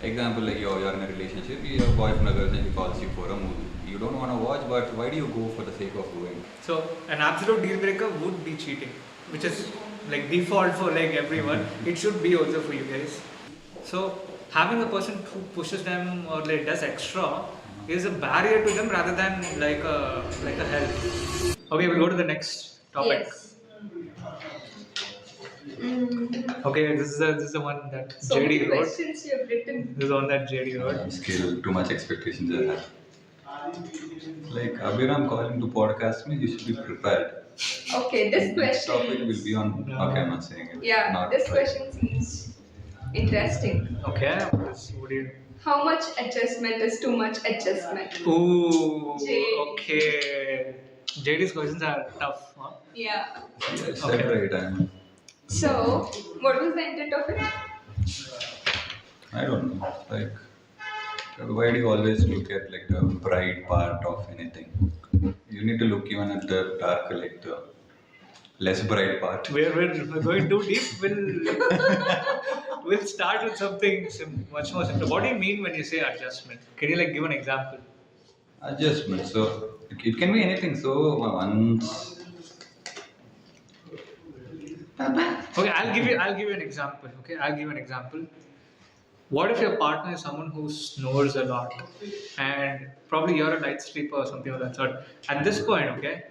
Example, like you're in a relationship, your boyfriend or girlfriend calls you for a movie. You don't want to watch, but why do you go for the sake of going? So an absolute deal breaker would be cheating, which is like default for like everyone. It should be also for you guys. So having a person who pushes them or like does extra is a barrier to them rather than like a help. Okay, we'll go to the next topic. Yes. Okay, this is the one that So JD many wrote. questions you have written. This is the one that JD wrote. Skill, too much expectations I have. Like Abhiram calling to podcast me, you should be prepared. Okay, this Next topic question. will be on. Okay, I'm not saying it. Yeah, Not this right. question seems interesting. Okay, what do you? How much adjustment is too much adjustment? Ooh, JD. okay. JD's questions are tough, huh? Yeah. Yes, Okay. right. So, what was the intent of it? I don't know. Like, why do you always look at like the bright part of anything? You need to look even at the dark, like the less bright part. We're going too deep. We'll start with something much more simple. What do you mean when you say adjustment? Can you like give an example? Adjustment. So it can be anything. So once. Okay, I'll give you an example. Okay, I'll give you an example. What if your partner is someone who snores a lot, and probably you're a light sleeper or something of that sort? At this point, okay,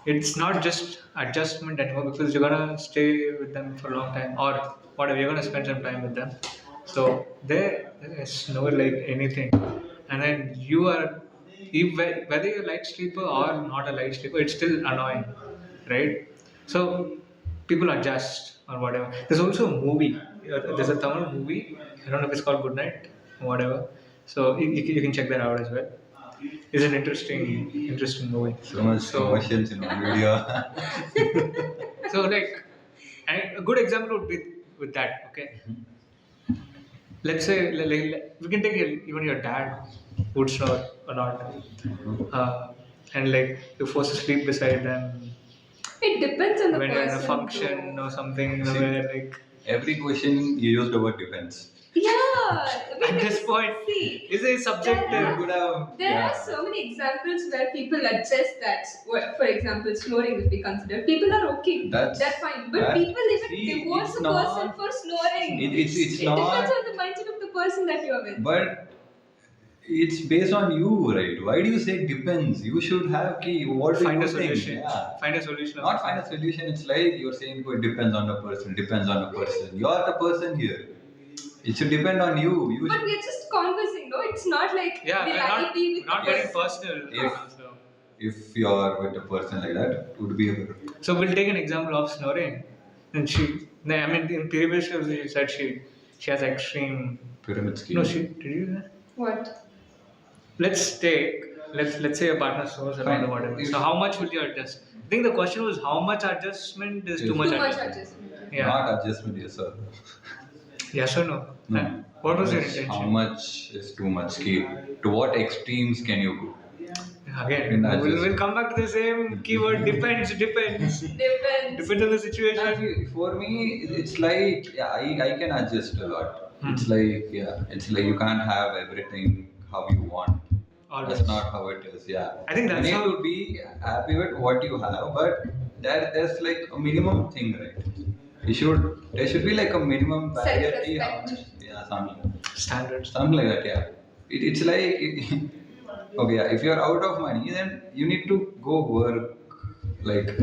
it's not just adjustment anymore because you're gonna stay with them for a long time, or whatever. You're gonna spend some time with them, so they snore like anything, and then you are, whether you're a light sleeper or not a light sleeper, it's still annoying, right? So people adjust or whatever. There's also a movie. There's a Tamil movie. I don't know if it's called Good Night or whatever. So you can check that out as well. It's an interesting movie. So much commercials in one video. So like, and a good example would be with that. Okay, let's say we can take even your dad would snore a lot, and like you force to sleep beside them It depends on the when person. you're in a function or something See, where like. Every question you use the word depends. Yeah. At this point, see, is it subjective? there are so many examples where people adjust that. For example, snoring, if we consider, people are okay. That's fine. But people even divorce a person for snoring. It's it not. depends on the mindset of the person that you are with. But it's based on you, right? Why do you say depends? You should have key. What do Find you a think? solution. Yeah. Find a solution. Not find a solution. It's like you're saying it depends on the person. Depends on the person. You are the person here. It should depend on you. But we're just conversing, no? It's not like not getting personal. If you're with a person like that, it would be a better. So we'll take an example of snoring, and in previous shows she said she has extreme Pyramid scheme. No, did you? What? Let's say your partner snores around or whatever. So how much would you adjust? I think the question was how much adjustment is too much adjustment. Yeah. Not adjustment, yes sir. Yes or no? No. What was your intention? How much is too much? To what extremes can you go? Again, we'll come back to the same keyword. Depends. Depends. Depends on the situation. For me, it's like I can adjust a lot. It's like you can't have everything how you want. Always. That's not how it is. Yeah. I think that's you need how. to be happy with what you have, but there's like a minimum thing, right? There should be like a minimum variety. Yeah, something like that. Yeah. It's like okay. Yeah, if you're out of money, then you need to go work. Like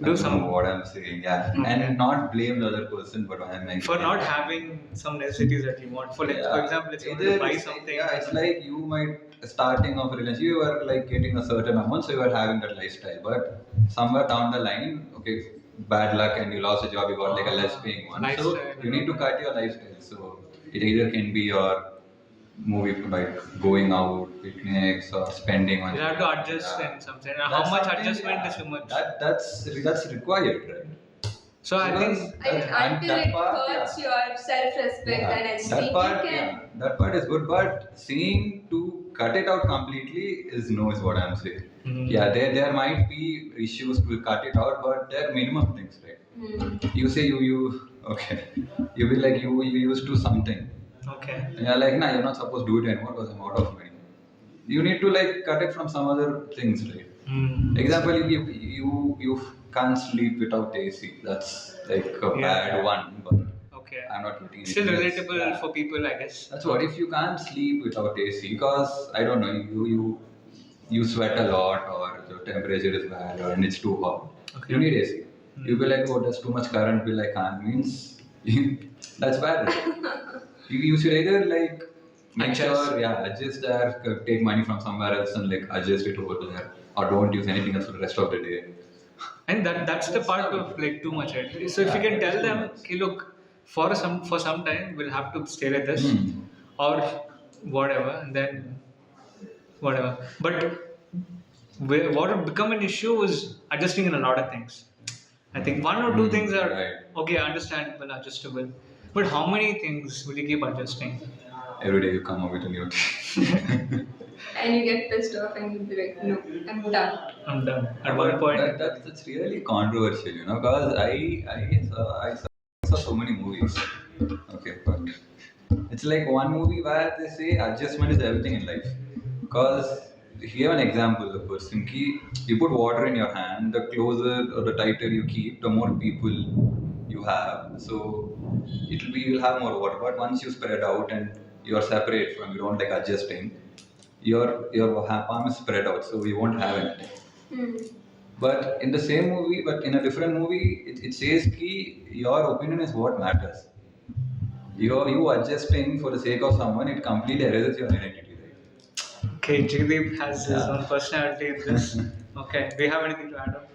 do some. What I'm saying, yeah, and not blame the other person, but I'm like for not having some necessities that you want. For example, let's say you want to buy something. Yeah, it's like you might starting off a relationship, you were like getting a certain amount, so you were having that lifestyle. But somewhere down the line, okay, bad luck and you lost a job, you got like a less paying one. Lifestyle. So you need to cut your lifestyle. So it either can be your movie, like going out, picnics, or spending on. You have to adjust in some sense. How much adjustment is too much? That's required, right? So I think until it hurts your self-respect and esteem, that part is good, but seeing to cut it out completely is what I'm saying. Yeah, there might be issues to cut it out, but there are minimum things, right? You say you okay, you be like you used to something. Okay. Yeah, like nah, you're not supposed to do it anymore because I'm out of money. You need to like cut it from some other things, right? Example, you can't sleep without AC. That's like a bad one, but Okay. I'm not getting Still anything else. relatable for people, I guess. That's what if you can't sleep without AC because I don't know you sweat a lot or the temperature is bad or and it's too hot. Okay. You need AC. You'll be like, oh, there's too much current bill, I can't. Means that's bad. Right? You should either like make Adjust. sure, adjust there, take money from somewhere else and like adjust it over there, or don't use anything else for the rest of the day. And that's the part of like too much, right? So if you can tell them, okay, look, for some time we'll have to stay like this, or whatever, and then whatever. But what would become an issue is adjusting in a lot of things. I think one or two things are okay, understandable, adjustable. But how many things will you keep adjusting? Every day you come up with a new thing. And you get pissed off and you'll be like, no, I'm done. I'm done. At one point. That's really controversial, you know, because I saw so many movies. Okay, but it's like one movie where they say adjustment is everything in life. Because here an example, the person you put water in your hand, the closer or the tighter you keep, the more people you have. So you'll have more water. But once you spread out and you're separate from, you don't like adjusting, your palm is spread out, so you won't have anything. But in the same movie, but in a different movie, it says ki your opinion is what matters. You adjusting for the sake of someone, it completely erases your identity, right? Okay, Jagdeep has his own personality in this. Okay, do you have anything to add on?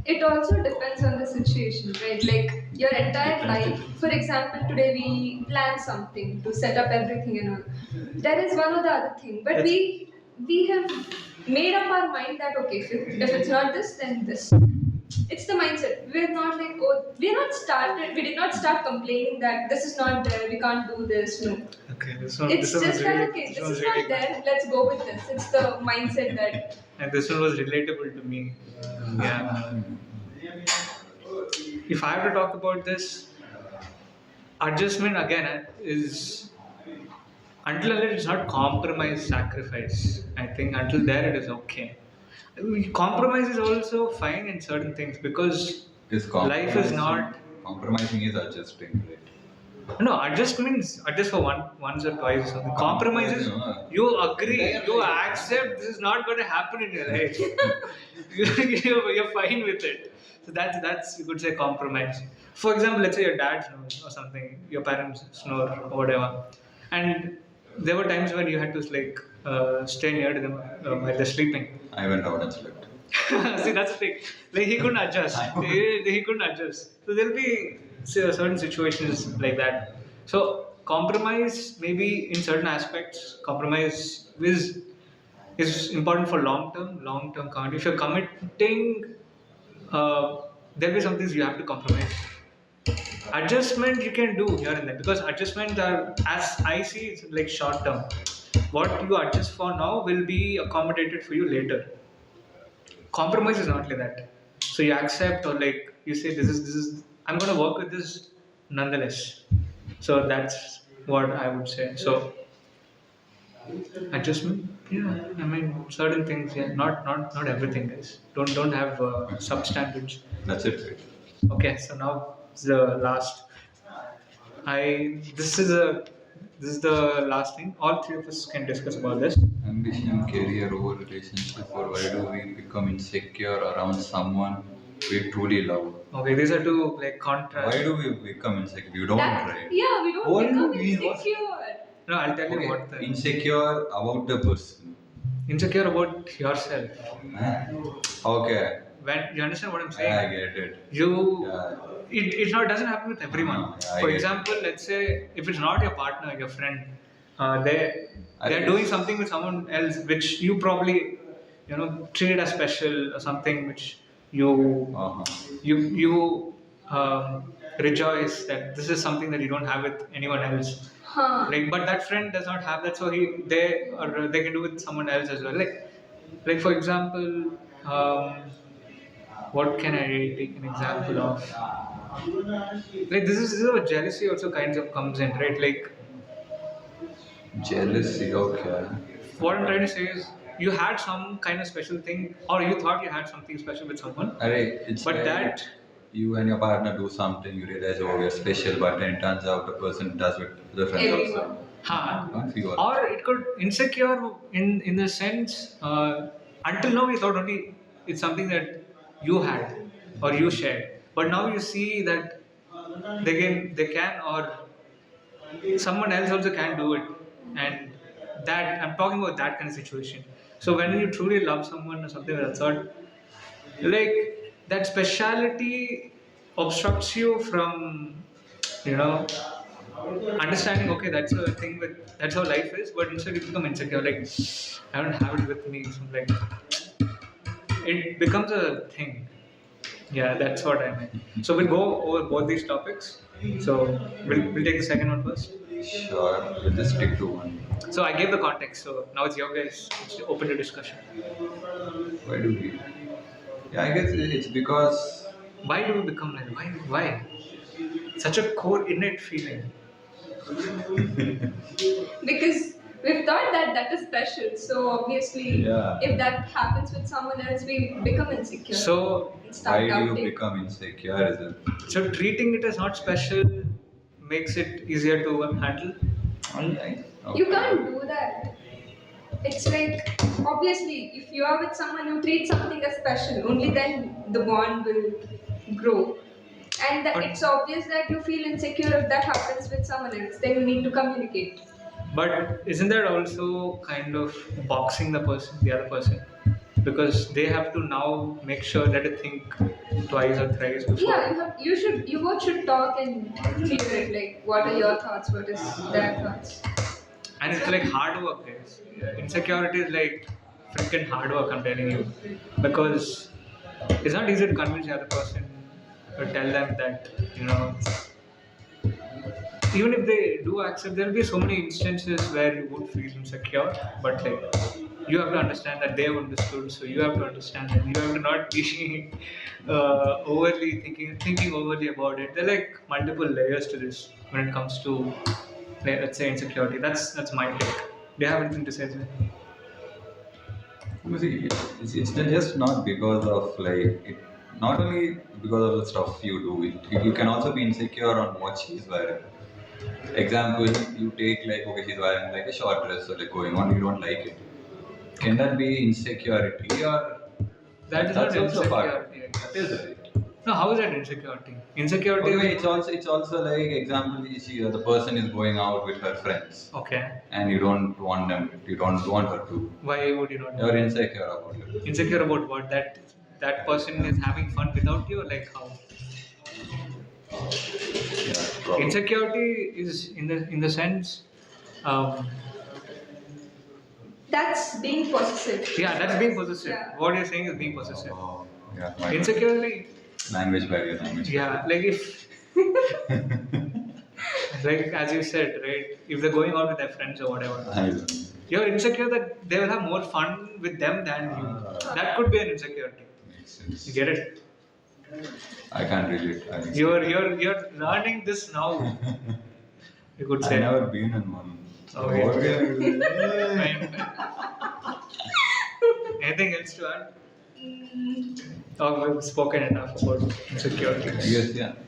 It also depends on the situation, right? Like your entire life. For example, today we plan something to set up everything and all. There is one or the other thing, but we have made up our mind that okay, if it's not this, then this. It's the mindset. We're not like we did not start complaining that this is not there, we can't do this. No. Okay, It's just that okay, this is not there, let's go with this. It's the mindset that. And this one was relatable to me. Yeah. If I have to talk about this, adjustment again is until it's not compromise, sacrifice. I think until there it is okay. Compromise is also fine in certain things because life is not. Compromising is adjusting, right? No, adjust means adjust for once or twice or something. Compromise is you agree, you accept this is not going to happen in your life. You're fine with it. So that's you could say compromise. For example, let's say your dad snores or something, your parents snore or whatever, and there were times when you had to like stay near to them while they're sleeping. I went out and slept. See, that's the thing. Like he couldn't adjust. He couldn't adjust. So there'll be certain situations like that. So compromise, maybe in certain aspects, compromise is important for long term commitment. If you're committing, there'll be some things you have to compromise. Adjustment you can do here and there because adjustments are, as I see, it's like short term. What you adjust for now will be accommodated for you later. Compromise is not like that. So you accept or like you say this is I'm going to work with this nonetheless. So that's what I would say. So adjustment, yeah. I mean certain things, yeah. Not everything, guys. Don't have substandards. That's it. Right? Okay, so now the last. This is the last thing. All three of us can discuss about this. Ambition, career over relationship, or why do we become insecure around someone we truly love? Okay, these are two like contrasts. Why do we become insecure? You don't, right? Yeah, we don't What become do you mean? insecure. No, I'll tell you what. Insecure about the person. Insecure about yourself. Okay. When you understand what I'm saying? I get it. It doesn't happen with everyone. For example, let's say if it's not your partner, your friend, they're doing something with someone else which you probably treated as special or something which you rejoice that this is something that you don't have with anyone else. Like, but that friend does not have that, so they can do with someone else as well. Like for example, what can I take an example of? Like this is where jealousy also kinds of comes in, right? Like Jealousy, okay. What I'm trying to say is, you had some kind of special thing, or you thought you had something special with someone, It's but like that, you and your partner do something, you realize, oh, we're special, but then it turns out the person does with the friends Everyone. also. huh? Not few. Or it could insecure in the sense, until now we thought only it's something that you had or you shared, but now you see that they can or someone else also can do it, and that I'm talking about that kind of situation. So when you truly love someone or something of that sort, like that speciality obstructs you from, you know, understanding, okay, that's a thing with, that's how life is, but instead you become insecure, like I don't have it with me, so like it becomes a thing. Yeah, that's what I meant. So we'll go over both these topics. So we'll take the second one first. Sure, we'll just stick to one. So I gave the context, so now it's your guys, it's open to discussion. Why do we? Yeah, I guess it's because Why do we become like, why? Such a core innate feeling. Because we've thought that that is special. So obviously, Yeah. if that happens with someone else, we become insecure. So And why start do you doubting. become insecure? Is it? So treating it as not special makes it easier to handle. Okay. You can't do that. It's like, obviously, if you are with someone who treats something as special, only then the bond will grow. And that But- it's obvious that you feel insecure if that happens with someone else. Then you need to communicate. But isn't that also kind of boxing the other person? Because they have to now make sure that they think twice or thrice before. Yeah, you both should talk and clear it. Like, what are your thoughts? What is their thoughts? And it's like hard work, guys. Insecurity is like freaking hard work, I'm telling you. Because it's not easy to convince the other person or tell them that, you know, even if they do accept, there will be so many instances where you would feel insecure, but like you have to understand that they have understood, so you have to understand that you have to not be overly thinking overly about it. There are like multiple layers to this when it comes to, let's say, insecurity. That's my take. Do you have anything to say, sir? You see, it's just not because of like it, not only because of the stuff you do. You can also be insecure on what she's wearing. Example, you take like, okay, she's wearing like a short dress or like going on, you don't like it. Can that be insecurity or That is that's not also part? insecurity, I guess. That is right. No, how is that insecurity? Insecurity Okay, is it's also like example, the person is going out with her friends okay. and you don't want her to. Why would you not? You're insecure about it. Insecure about what? That person is having fun without you, or like how? Yeah, probably. Insecurity is in the sense, That's being possessive. yeah, that's being possessive. Yeah. What you're saying is being possessive. Oh, yeah. my Insecurity, language barrier, language. yeah, like if, like as you said, right? If they're going out with their friends or whatever, I don't know. you're insecure that they will have more fun with them than you. That could be an insecurity. Makes sense. You get it? I can't relate. You're learning this now. You could I've say. never been in one. So Okay. what can you do? Fine. Anything else to add? Or we've spoken enough about insecurity. I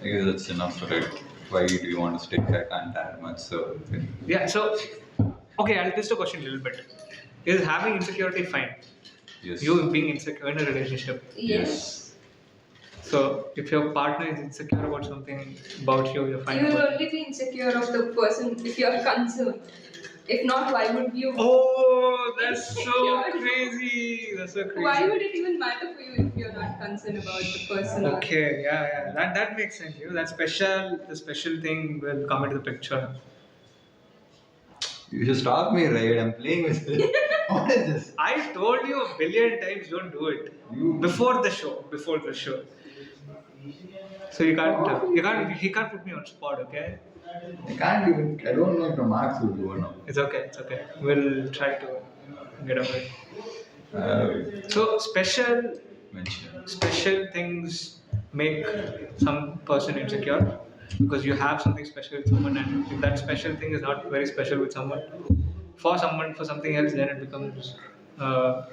guess that's enough for it. Why do you want to stick? I can't add much. So Yeah, so, okay, I'll twist the question a little bit. Is having insecurity fine? yes. You being insecure in a relationship. Yes. So, if your partner is insecure about something about you, you're fine. You will about it. only be insecure of the person if you are concerned. If not, why would you? Oh, that's so Insecure. crazy. That's so crazy. Why would it even matter for you if you're not concerned about the person? or- Okay, yeah. That makes sense. You know, the special thing will come into the picture. You should stop me, right? I'm playing with it. What is this? I told you a billion times, don't do it. You- Before the show. So he can't put me on spot, okay? I can't even. I don't know if the marks will go now. It's okay. We'll try to get away. So special things make some person insecure because you have something special with someone, and if that special thing is not very special with someone, for someone for something else, then it becomes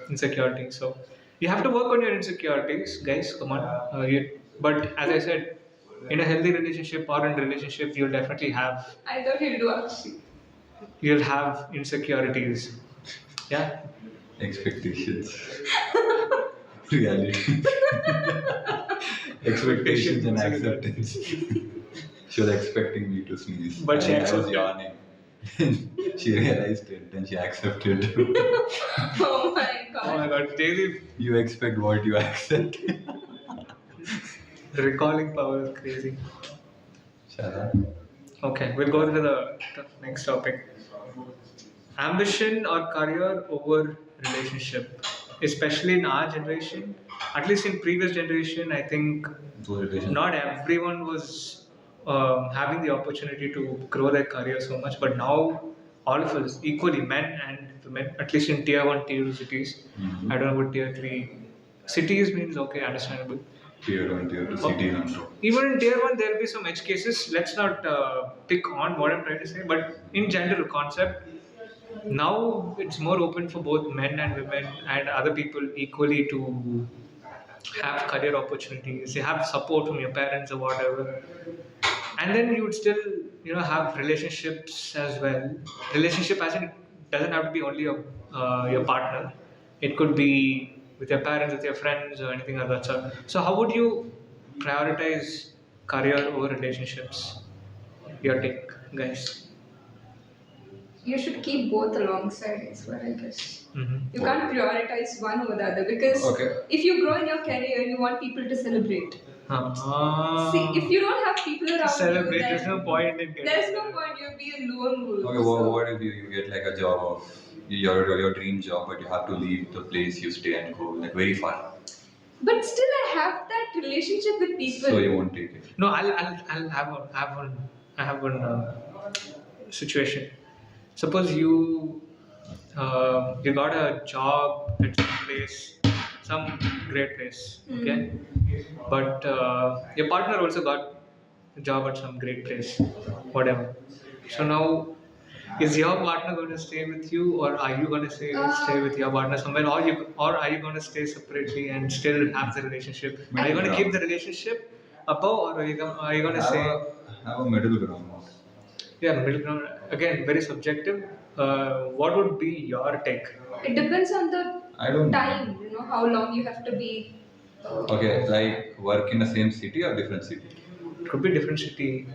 insecurity. So you have to work on your insecurities, guys. Come on. But as I said, in a healthy relationship or in a relationship, you'll definitely have I thought he'll do Akshi. you'll have insecurities. Yeah. Expectations. Reality. Expectations and acceptance. She was expecting me to sneeze. But she and I was accepted. yawning. She realized it and she accepted. Oh my Oh my god. god, daily You expect what you accept. recalling power is crazy. Shut up. Okay, we'll go to the next topic. Ambition or career over relationship, especially in our generation. At least in previous generation, I think Those relations. not everyone was having the opportunity to grow their career so much. But now, all of us equally, men and women, at least in tier one, tier two cities. Mhm. I don't know what tier three cities means. Okay, understandable. Tier 1, Tier 2 cities and so. Even in tier one, there will be some edge cases. Let's not pick on what I'm trying to say, but in general concept, now it's more open for both men and women and other people equally to have career opportunities. You have support from your parents or whatever, and then you would still, have relationships as well. Relationship as in doesn't have to be only your partner. It could be with your parents, with your friends, or anything of that sort. So, how would you prioritize career over relationships? Your take, guys. You should keep both alongside as well, I guess. Mm-hmm. You can't prioritize one over the other because Okay. if you grow in your career, you want people to celebrate. See, if you don't have people around celebrate, you, there's no then point in getting there's no point. You'll be a lone wolf. Okay, what if you get like a job of your dream job, but you have to leave the place you stay and go like very far, But still, I have that relationship with people. so you won't take it. No, I'll have one situation. Suppose you got a job at some place, some great place, okay? But your partner also got a job at some great place, whatever. So now, is your partner going to stay with you, or are you going to stay with your partner somewhere, or are you going to stay separately and still have the relationship? Are you going to keep the relationship above, or are you going to say? Have a middle ground. Yeah, middle ground. Again, very subjective. What would be your take? It depends on the I don't know. time, how long you have to be. Okay, like work in the same city or different city? It could be different city.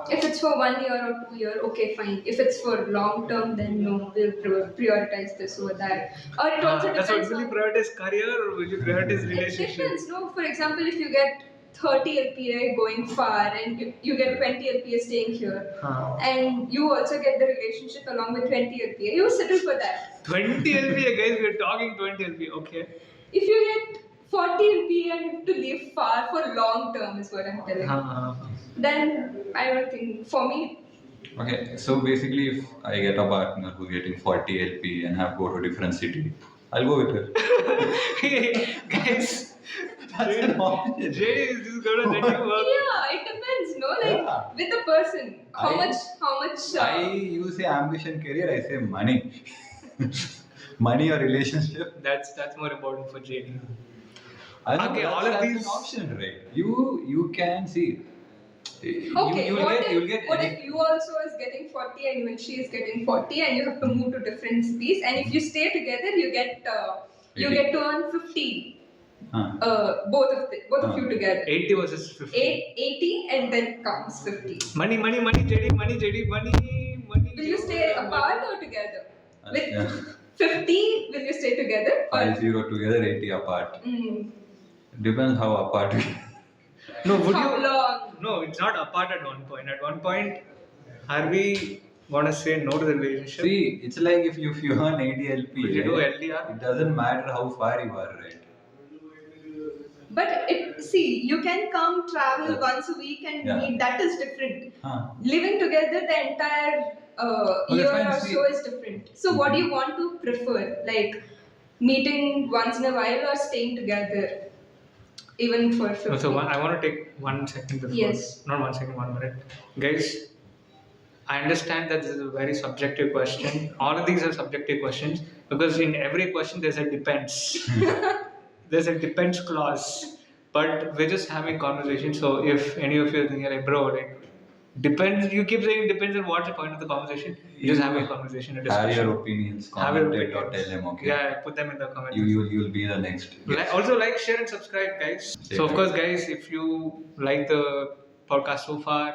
If it's for 1 year or 2 year, okay, fine. If it's for long term, then no, we'll prioritize this over that. Or it also That's depends. what, will you prioritize career or will you prioritize It relationship? depends, no? For example, if you get 30 LPA going far and you get 20 LPA staying here, and you also get the relationship along with 20 LPA, you settle for that. 20 LPA, guys, we're talking 20 LPA, okay. If you get 40 LPA and you have to live far for long term, is what I'm telling. Then I don't think, for me, Okay, so basically, if I get a partner who's getting 40 LP and have go to a different city, I'll go with her. Guys, Jay is this going to let you work? yeah, it depends, no? Like Yeah. with the person, how much. You say ambition, career, I say money. Money or relationship. That's more important for JD. Okay, all of that's these- an option, right? You can see. Okay, You'll get what if you also is getting 40 and when she is getting 40 and you have to move to different cities and if you stay together you get you 80. get to earn 50 Huh. both of you together 80 versus 50. 80 and then comes 50. Money, JD, money. Will you stay apart or together? With Yeah. 50 will you stay together or 50 together, 80 apart. Mm. Depends how apart we No, would How you? long? No, it's not apart at one point. At one point, are we gonna say no to the relationship? See, it's like if you earn 80 LP, Will you do LDR? it doesn't matter how far you are, right? But you can come travel once a week and Yeah. meet. That is different. Huh. Living together the entire that's year fine, or see. so is different. So, what do you want to prefer? Like meeting once in a while or staying together, even for 50? So I want to take 1 second before. Yes. Not 1 second, 1 minute. Guys, I understand that this is a very subjective question. All of these are subjective questions because in every question there's a depends. There's a depends clause. But we're just having conversation. So if any of you are thinking like, bro, like depends, you keep saying depends on what's the point of the conversation. You're just having a conversation, a discussion. Have your opinions, Have your comment it or opinions. tell them, okay? Yeah, put them in the comments. You'll be the next. Also like, share and subscribe, guys. So of course, guys, if you like the podcast so far,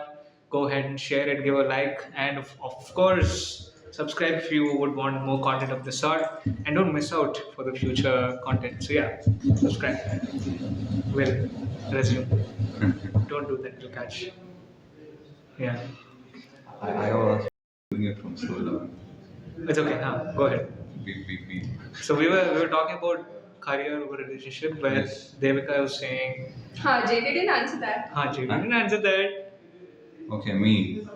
go ahead and share it, give a like, and of course, subscribe if you would want more content of this sort, and don't miss out for the future content. So yeah, subscribe. We'll resume. Don't do that, you'll catch. Yeah, I was doing it from so long. it's okay. Go ahead. We. So we were talking about career over relationship, where Yes. Devika was saying, Jay didn't answer that. Jay didn't answer that. Okay, me.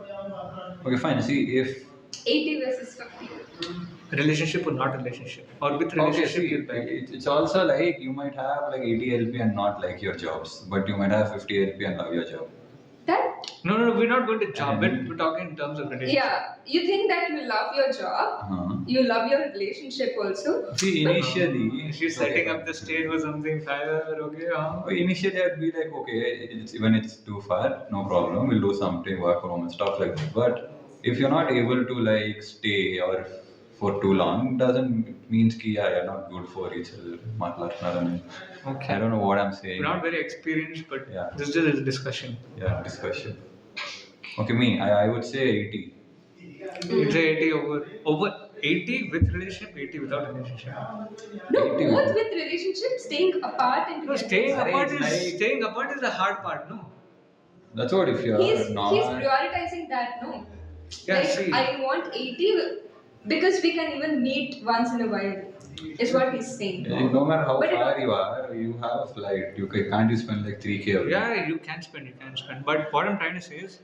Okay, fine. See, if 80 versus 50. Relationship or not relationship, or with okay, relationship see, you'll back. it's also like you might have like 80 LP and not like your jobs, but you might have 50 LP and love your job. That? No, we're not going to job it. And- We're talking in terms of relationship. Yeah. You think that you love your job, you love your relationship also. See, initially, She's setting up the stage for something fire. Okay, Initially, I'd be like, okay, even it's too far, no problem. We'll do something, work from home and stuff like that. But if you're not able to like stay or for too long, doesn't mean ki you're not good for each other. Okay. I don't know what I'm saying. We're not very experienced, but Yeah. this is a discussion. Yeah, discussion. Okay, me, I would say 80. It's a 80 over 80 with relationship, 80 without relationship. No, 80 both with relationship, staying apart and No, together. staying apart is the hard part, no? That's what if you're He's not. prioritizing that, no? Yeah, Like, see. I want 80 because we can even meet once in a while, is what he's saying. No matter how But it- far you are, you have a flight. Can't you spend like 3K a week? Yeah, you can spend. But what I'm trying to say is,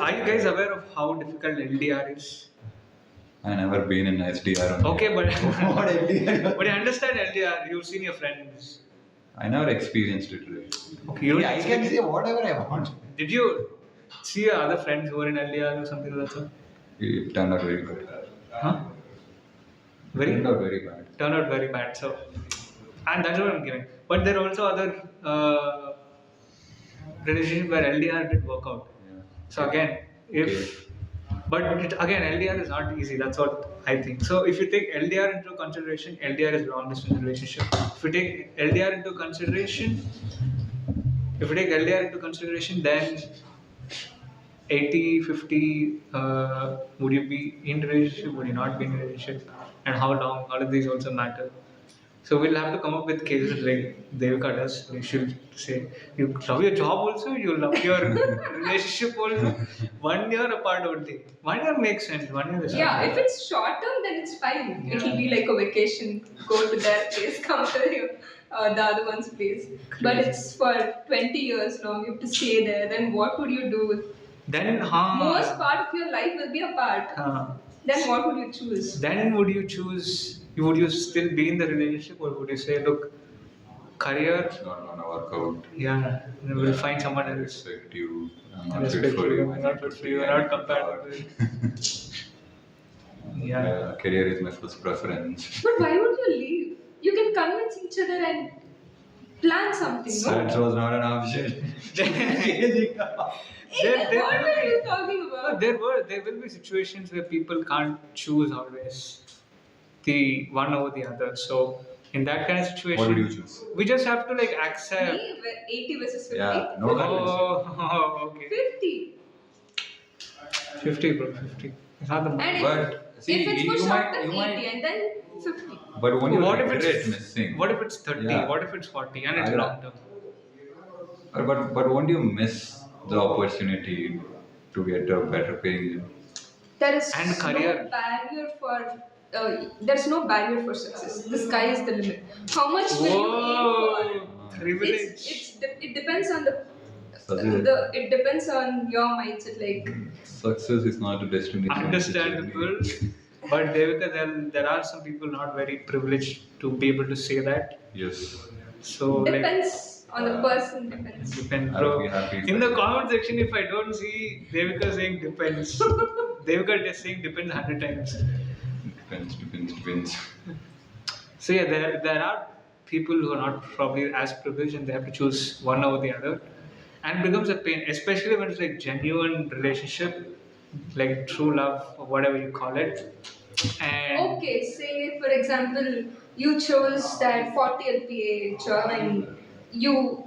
are you guys aware of how difficult LDR is? I never been in SDR. only. Okay, but What LDR? but you understand LDR. You've seen your friends. I never experienced it really. Okay, you I can say whatever I want. Did you see your other friends who were in LDR or something like that? It turned out very good. Huh? Turned out very bad. Turned out very bad. So, and that's what I'm giving. But there are also other relationships where LDR did work out. Yeah. So again, again, LDR is not easy. That's what I think. So if you take LDR into consideration, LDR is long distance relationship. If you take LDR into consideration, then 80, 50, would you be in relationship? Would you not be in relationship? And how long? All of these also matter. So we'll have to come up with cases like Devika does. We should say, you love your job also, you love your relationship also. 1 year apart only. 1 year makes sense. 1 year is Yeah, fine. if it's short term, then it's fine. It'll be like a vacation. Go to their place, come to the other one's place. But it's for 20 years long. You have to stay there. Then what would you do? Then, Most part of your life will be apart. Then what would you choose? Then would you choose? Would you still be in the relationship, or would you say, look, career? It's not gonna work out. Yeah, then we'll find someone I else. respect you. I'm I not respect fit for you. you. I'm not fit for you. I'm not compatible. Yeah. Career is my first preference. But why would you leave? You can convince each other and plan something, no? That was not an option. Hey, what are you talking about? There will be situations where people can't choose always the one over the other. So in that kind of situation, What would you choose? we just have to like accept. Me, 80 versus 50? Yeah, no convincing. Oh, okay. 50. 50, bro, 50. It's not the most. And But see, if it's for you short might- term, you 80 might- and then 50. But when you What if regret it's missing, What if it's 30? Yeah. What if it's 40 and it's I- long term? but won't you miss the opportunity to get a better paying? There is And career. no barrier for. There's no barrier for success. The sky is the limit. How much will you aim for? Privilege. It depends on it depends on your mindset. Like Success is not a destination. it's a Understandable. journey. But Devika, there are some people not very privileged to be able to say that. Yes. So like, depends On the person depends. Depends, I'll bro. be happy if In I the do. comment section, if I don't see Devika saying depends, Devika just saying depends 100 times. Depends. So yeah, there are people who are not probably as privileged and they have to choose one over the other, and it becomes a pain, especially when it's like genuine relationship, like true love or whatever you call it. And Okay, say for example, you chose that 40 LPA job and you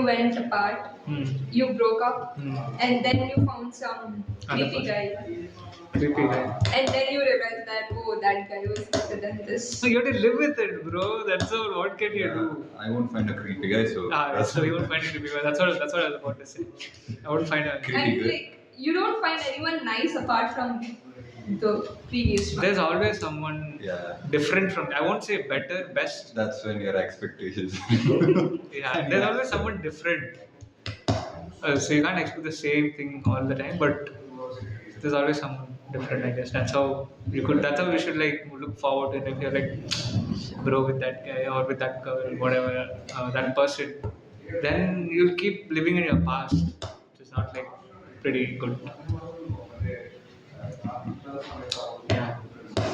went apart, Hmm. you broke up, Hmm. and then you found some Other creepy person. guy, Creepy guy. and then you realized that, oh, that guy was better than this. So you have to live with it, bro. That's all. What can you do? I won't find a creepy guy, so So you won't find a creepy guy. That's what I was about to say. I won't find a. Creepy. I mean, good. like, you don't find anyone nice apart from the previous one. There's always someone Yeah. different from. I won't say better, best. That's when your expectations. Yeah, there's always someone different. So you can't expect the same thing all the time, but there's always someone different. I guess that's how you could. That's how we should like look forward to. If you're like, bro, with that guy or with that girl, whatever, that person, then you'll keep living in your past, which is not like pretty good. Yeah.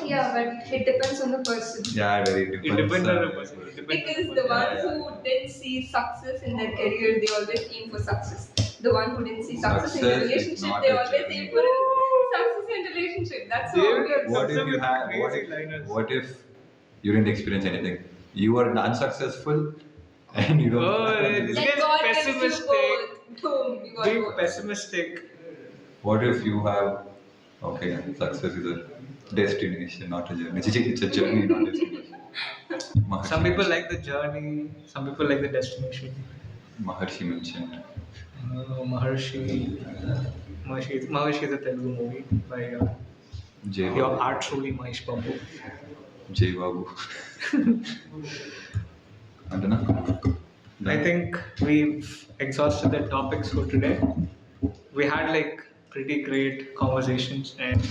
Yeah, but it depends on the person. Yeah, very It depends. depends on the person. It depends Because on the person. ones who didn't see success in their career, they always aim for success. The one who didn't see success in the Success is relationship, not they a always journey. aim for success in the relationship. That's all. David, What if you Some have? crazy liners. What if you didn't experience anything? You were unsuccessful, and you don't. Oh, Then this guy's God gives you pessimistic. both. Boom, you got Being both. pessimistic. What if you have? Okay, success is a destination, not a journey. It's a journey, not a destination. Some people like the journey, some people like the destination. Maharshi mentioned. Maharshi. Maharshi is a Telugu movie by Jay your Babu. art truly Mahesh Babu. Jay Babu. I don't know. I think we've exhausted the topics for today. We had like pretty great conversations, and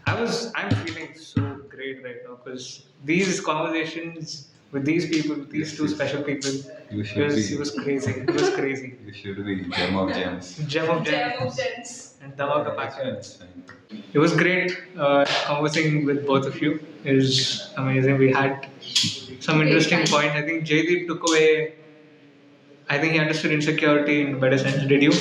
I'm feeling so great right now because these conversations with these people, with these two special people, You should be. it was crazy. It was crazy. You should be gem of gems. Gem of Jam of gems gents. and Dhamaka That's packets. fine. It was great conversing with both of you. It was amazing. We had some interesting Great point. I think Jaydeep took away. I think he understood insecurity in a better sense. Did you?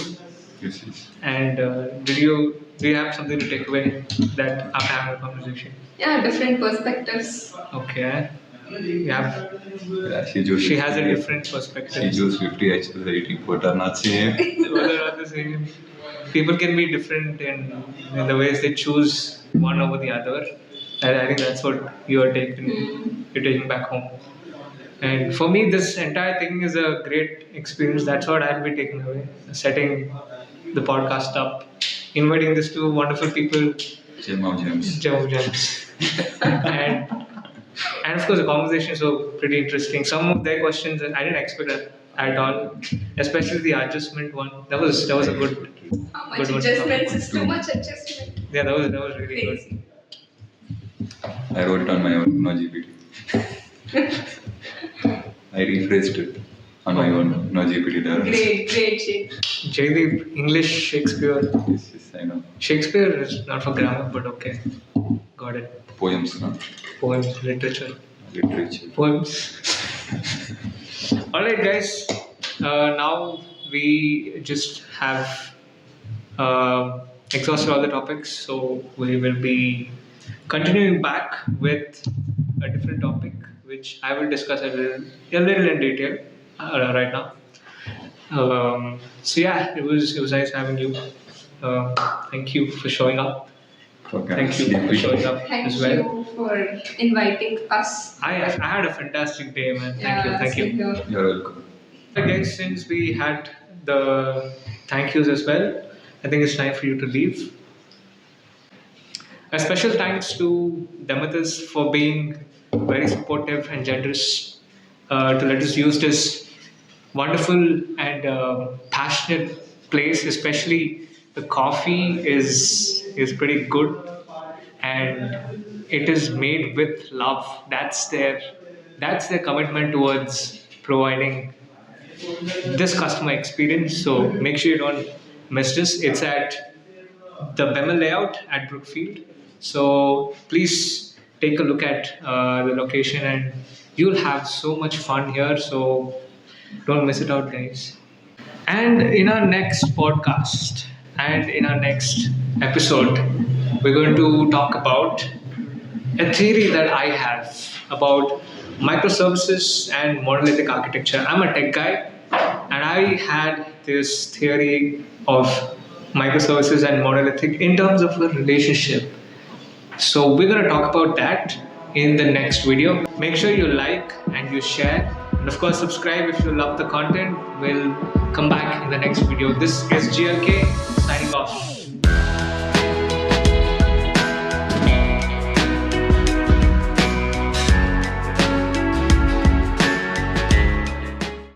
Yes. And do you have something to take away that after having a conversation? Yeah, different perspectives. Okay. Yeah. Yeah, She has a different She perspective. chose 50 actually 80 both are not same. Both are not the same. People can be different in the ways they choose one over the other. And I think that's what you are taking. You're taking back home. And for me, this entire thing is a great experience. That's what I'll be taking away. Setting the podcast up, inviting these two wonderful people, Gem of gems. Gem of Gems. and of course, the conversations were pretty interesting. Some of their questions I didn't expect at all, especially the adjustment one. That was a good. How Good much one. adjustments is too much adjustment. Yeah, that was really good. Crazy. I wrote it on my own, no GPT. I rephrased it on my own, no GPT there. Great shit. Jaydeep, English, Shakespeare. Yes, I know. Shakespeare is not for grammar, but okay. Got it. Poems, no? Poems, literature. Literature. Poems. Alright, guys. Now we just have exhausted all the topics, so we will be continuing back with a different topic, which I will discuss a little in detail right now. So yeah, it was nice having you. Thank you for showing up. Okay. Thank you for showing up Thank as well. you for inviting us. I had a fantastic day, man. Thank you. same here. You're welcome. I guess since we had the thank yous as well, I think it's time for you to leave. A special thanks to Demitasse for being very supportive and generous to let us use this wonderful and passionate place. Especially the coffee is pretty good, and it is made with love. That's their commitment towards providing this customer experience. So make sure you don't miss this. It's at the Bemel layout at Brookfield. So please take a look at the location, and you'll have so much fun here. So don't miss it out, guys. And in our next podcast and in our next episode, we're going to talk about a theory that I have about microservices and monolithic architecture. I'm a tech guy, and I had this theory of microservices and monolithic in terms of a relationship. So we're going to talk about that in the next video. Make sure you like and you share, and of course subscribe if you love the content. We'll come back in the next video. This is GLK signing off.